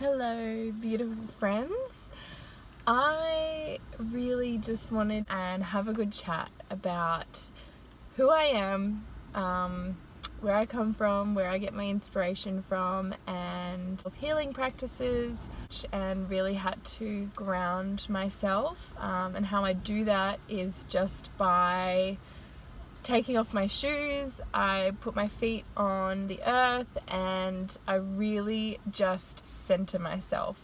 Hello, beautiful friends. I really just wanted and have a good chat about who I am, where I come from, where I get my inspiration from, and healing practices, and really had to ground myself. And how I do that is just by taking off my shoes. I put my feet on the earth and I really just center myself.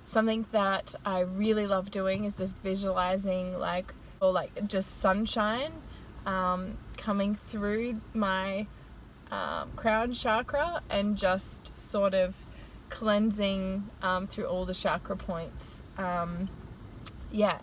Something that I really love doing is just visualizing just sunshine coming through my crown chakra and just sort of cleansing through all the chakra points.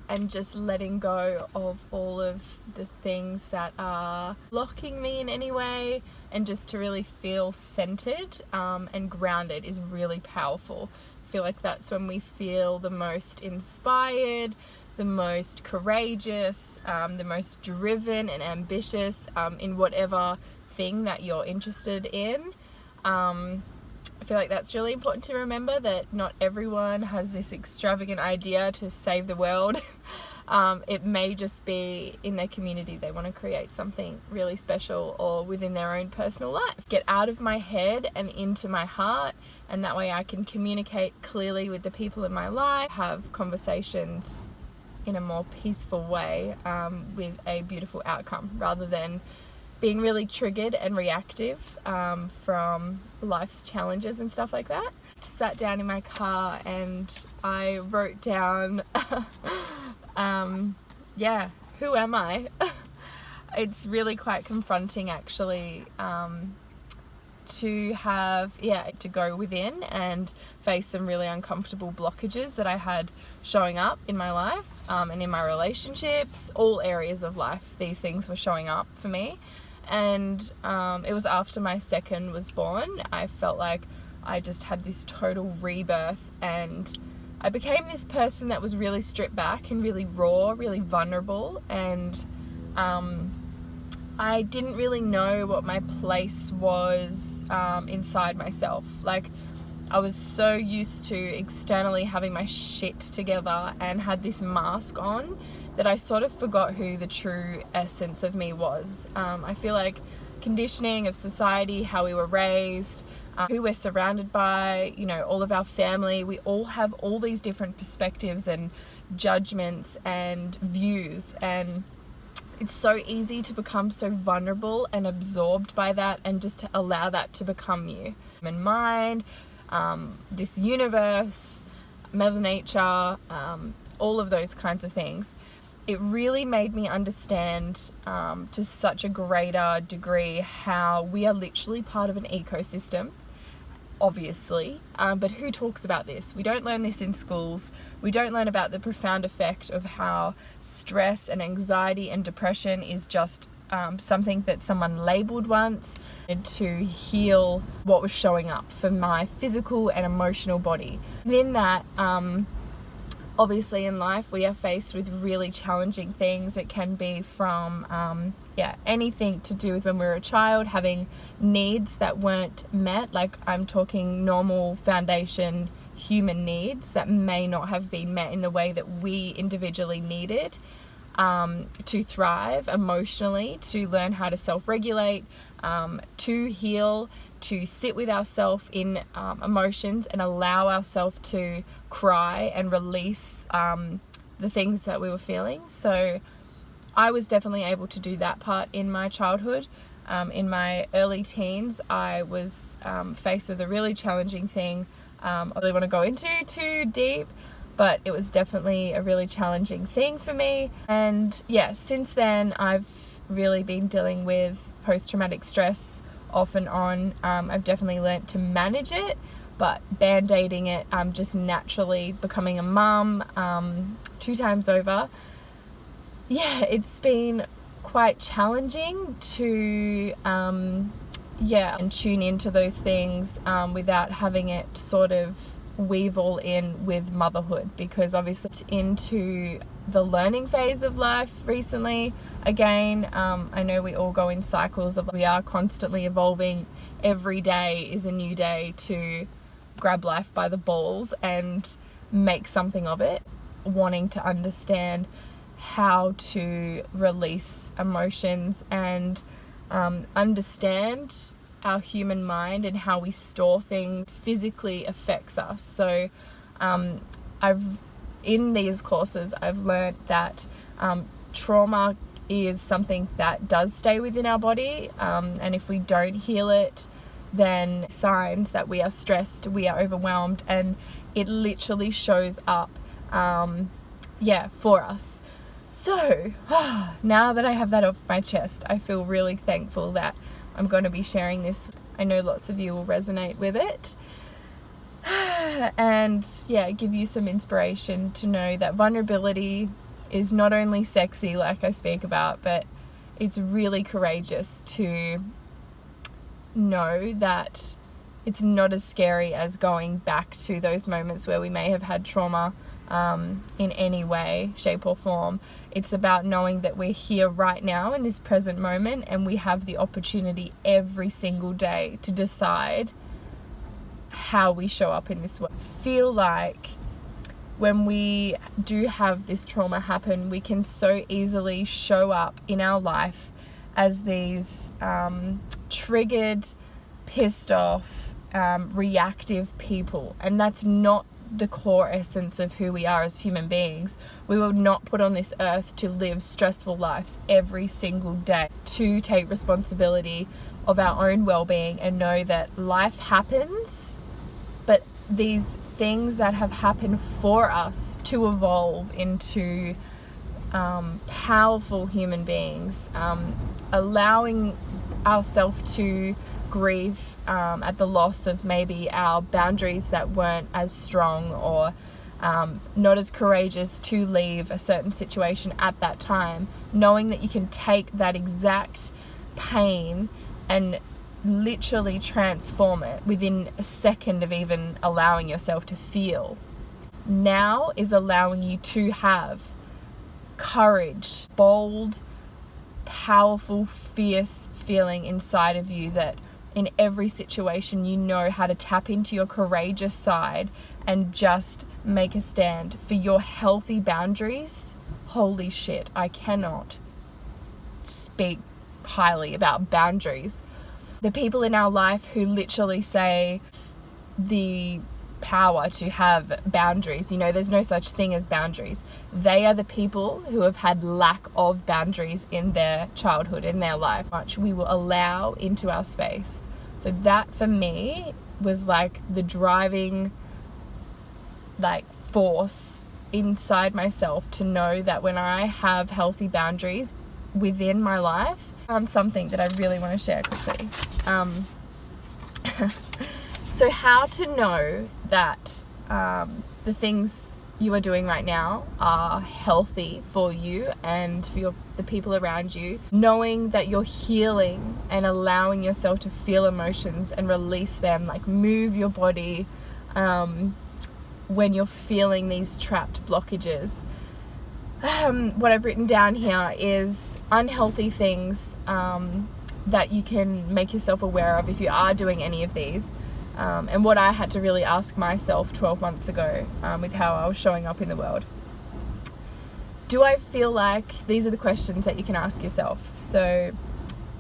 And just letting go of all of the things that are blocking me in any way, and just to really feel centered and grounded is really powerful. I feel like that's when we feel the most inspired, the most courageous, the most driven and ambitious in whatever thing that you're interested in. I feel like that's really important to remember, that not everyone has this extravagant idea to save the world. It may just be in their community they want to create something really special, or within their own personal life. Get out of my head and into my heart, and that way I can communicate clearly with the people in my life, have conversations in a more peaceful way with a beautiful outcome, rather than being really triggered and reactive from life's challenges and stuff like that. Sat down in my car and I wrote down, who am I? It's really quite confronting actually to go within and face some really uncomfortable blockages that I had showing up in my life and in my relationships, all areas of life. These things were showing up for me. And it was after my second was born. I felt like I just had this total rebirth, and I became this person that was really stripped back and really raw, really vulnerable, and I didn't really know what my place was inside myself. Like, I was so used to externally having my shit together and had this mask on that I sort of forgot who the true essence of me was. I feel like conditioning of society, how we were raised, who we're surrounded by, all of our family, we all have all these different perspectives and judgments and views, and it's so easy to become so vulnerable and absorbed by that, and just to allow that to become you. Human mind, this universe, Mother Nature, all of those kinds of things. It really made me understand to such a greater degree how we are literally part of an ecosystem, obviously, but who talks about this? We don't learn this in schools. We don't learn about the profound effect of how stress and anxiety and depression is just something that someone labeled once to heal what was showing up for my physical and emotional body. Within that, obviously in life we are faced with really challenging things. It can be from anything to do with when we were a child, having needs that weren't met, like I'm talking normal foundation human needs that may not have been met in the way that we individually needed to thrive emotionally, to learn how to self-regulate, to heal, to sit with ourselves in emotions and allow ourselves to cry and release the things that we were feeling. So I was definitely able to do that part in my childhood. In my early teens, I was faced with a really challenging thing. I don't really want to go into too deep, but it was definitely a really challenging thing for me. And since then I've really been dealing with post-traumatic stress off and on. I've definitely learnt to manage it, but band-aiding it, just naturally becoming a mum 2 times over. It's been quite challenging to and tune into those things without having it sort of weave all in with motherhood, because obviously into the learning phase of life recently. Again, I know we all go in cycles of, we are constantly evolving. Every day is a new day to grab life by the balls and make something of it, wanting to understand how to release emotions and understand our human mind and how we store things physically affects us. So in these courses I've learned that trauma is something that does stay within our body, and if we don't heal it, then signs that we are stressed, we are overwhelmed, and it literally shows up for us. So now that I have that off my chest, I feel really thankful that I'm going to be sharing this. I know lots of you will resonate with it. And give you some inspiration to know that vulnerability is not only sexy, like I speak about, but it's really courageous to know that it's not as scary as going back to those moments where we may have had trauma in any way, shape or form. It's about knowing that we're here right now in this present moment, and we have the opportunity every single day to decide how we show up in this world. I feel like when we do have this trauma happen, we can so easily show up in our life as these triggered, pissed off, reactive people, and that's not the core essence of who we are as human beings. We were not put on this earth to live stressful lives every single day, to take responsibility of our own well-being and know that life happens, but these things that have happened for us to evolve into powerful human beings, allowing ourselves to grieve at the loss of maybe our boundaries that weren't as strong, or not as courageous to leave a certain situation at that time, knowing that you can take that exact pain and literally transform it within a second of even allowing yourself to feel, now is allowing you to have courage, bold, powerful, fierce feeling inside of you that in every situation you know how to tap into your courageous side and just make a stand for your healthy boundaries. Holy shit, I cannot speak highly about boundaries. The people in our life who literally say the power to have boundaries, there's no such thing as boundaries. They are the people who have had lack of boundaries in their childhood, in their life. Much we will allow into our space. So that for me was like the driving force inside myself to know that when I have healthy boundaries within my life, something that I really want to share quickly. So how to know that the things you are doing right now are healthy for you and for the people around you, knowing that you're healing and allowing yourself to feel emotions and release them, like move your body when you're feeling these trapped blockages. What I've written down here is unhealthy things that you can make yourself aware of if you are doing any of these. And what I had to really ask myself 12 months ago with how I was showing up in the world. Do I feel like, these are the questions that you can ask yourself. So,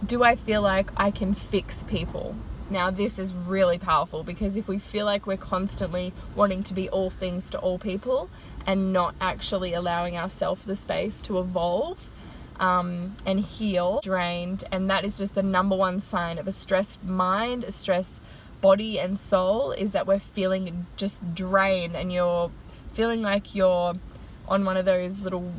do I feel like I can fix people? Now, this is really powerful, because if we feel like we're constantly wanting to be all things to all people and not actually allowing ourselves the space to evolve and heal, drained, and that is just the number one sign of a stressed mind, a stressed body and soul, is that we're feeling just drained and you're feeling like you're on one of those little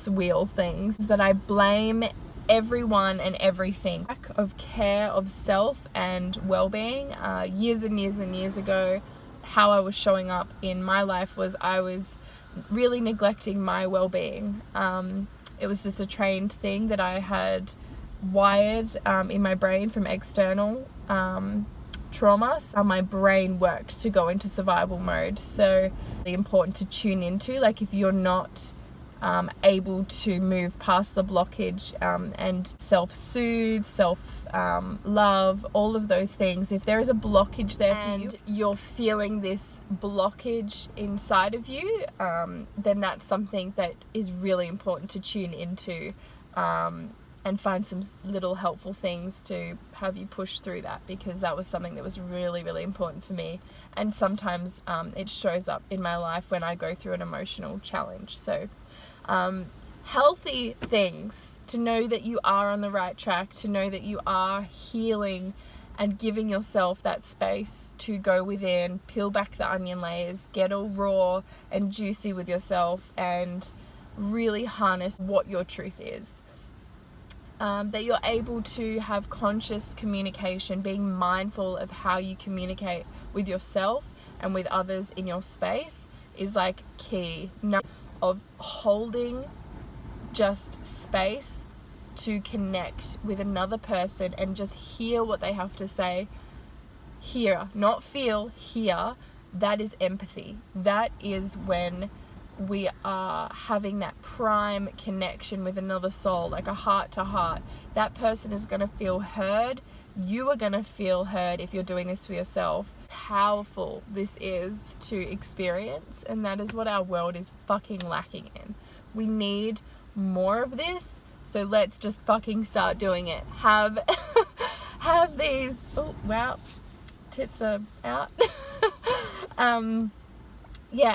wheel things. That I blame everyone and everything. Lack of care of self and well-being. Years and years and years ago, how I was showing up in my life was I was really neglecting my well-being. It was just a trained thing that I had wired in my brain from external trauma. So my brain worked to go into survival mode. So really important to tune into, like if you're not able to move past the blockage and self-soothe, love, all of those things. If there is a blockage there for you, and you're feeling this blockage inside of you, then that's something that is really important to tune into, and find some little helpful things to have you push through that, because that was something that was really, really important for me. And sometimes it shows up in my life when I go through an emotional challenge. So healthy things, to know that you are on the right track, to know that you are healing and giving yourself that space to go within, peel back the onion layers, get all raw and juicy with yourself, and really harness what your truth is. That you're able to have conscious communication, being mindful of how you communicate with yourself and with others in your space is like key. Of holding just space to connect with another person and just hear what they have to say. Hear, not feel, hear. That is empathy. That is when we are having that prime connection with another soul, like a heart to heart. That person is going to feel heard. You are going to feel heard if you're doing this for yourself. Powerful this is to experience, and that is what our world is fucking lacking in. We need more of this, so let's just fucking start doing it. Have these, oh wow, tits are out.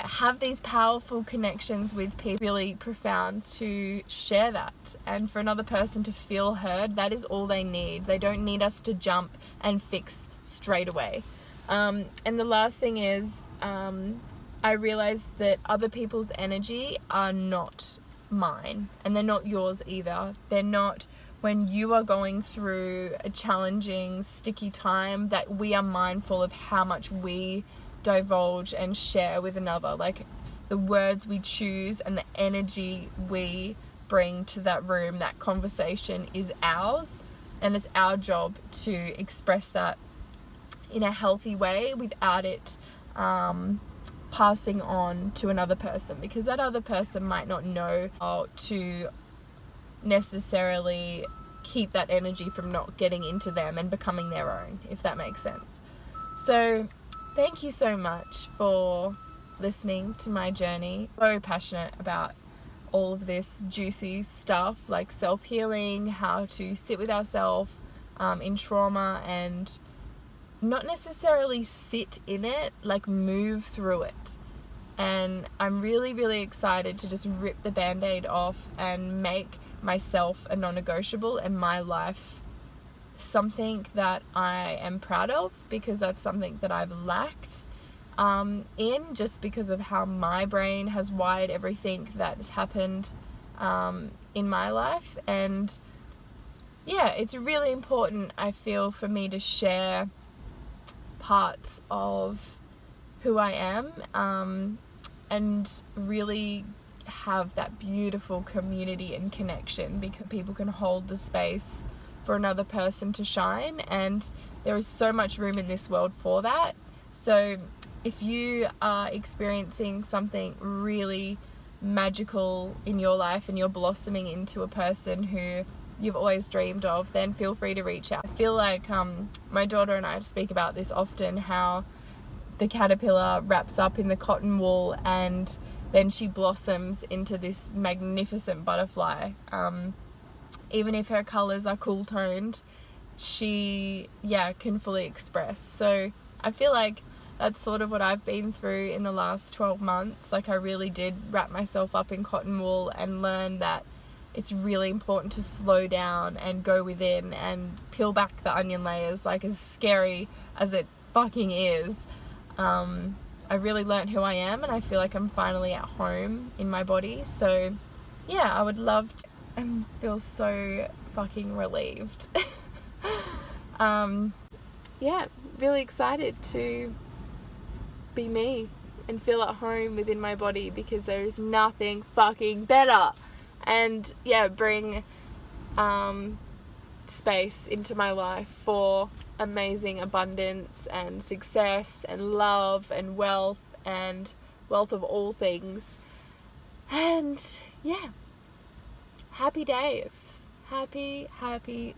Have these powerful connections with people, really profound, to share that, and for another person to feel heard. That is all they need. They don't need us to jump and fix straight away. And the last thing is, I realized that other people's energy are not mine, and they're not yours either. They're not, when you are going through a challenging, sticky time, that we are mindful of how much we divulge and share with another. Like the words we choose and the energy we bring to that room, that conversation is ours, and it's our job to express that in a healthy way without it passing on to another person, because that other person might not know how to necessarily keep that energy from not getting into them and becoming their own, if that makes sense. So thank you so much for listening to my journey. So passionate about all of this juicy stuff, like self-healing, how to sit with ourselves in trauma, and not necessarily sit in it, like move through it. And I'm really, really excited to just rip the band-aid off and make myself a non-negotiable, and my life something that I am proud of, because that's something that I've lacked in, just because of how my brain has wired everything that has happened in my life. And yeah, it's really important, I feel, for me to share parts of who I am, and really have that beautiful community and connection, because people can hold the space for another person to shine, and there is so much room in this world for that. So if you are experiencing something really magical in your life and you're blossoming into a person who you've always dreamed of, then feel free to reach out. I feel like my daughter and I speak about this often, how the caterpillar wraps up in the cotton wool and then she blossoms into this magnificent butterfly. Even if her colors are cool toned, she can fully express. So I feel like that's sort of what I've been through in the last 12 months. Like I really did wrap myself up in cotton wool and learn that it's really important to slow down and go within and peel back the onion layers, like as scary as it fucking is. I really learned who I am, and I feel like I'm finally at home in my body. So yeah, I would love to, I feel so fucking relieved. Really excited to be me and feel at home within my body, because there is nothing fucking better. And bring space into my life for amazing abundance and success and love and wealth of all things. And happy days. Happy days.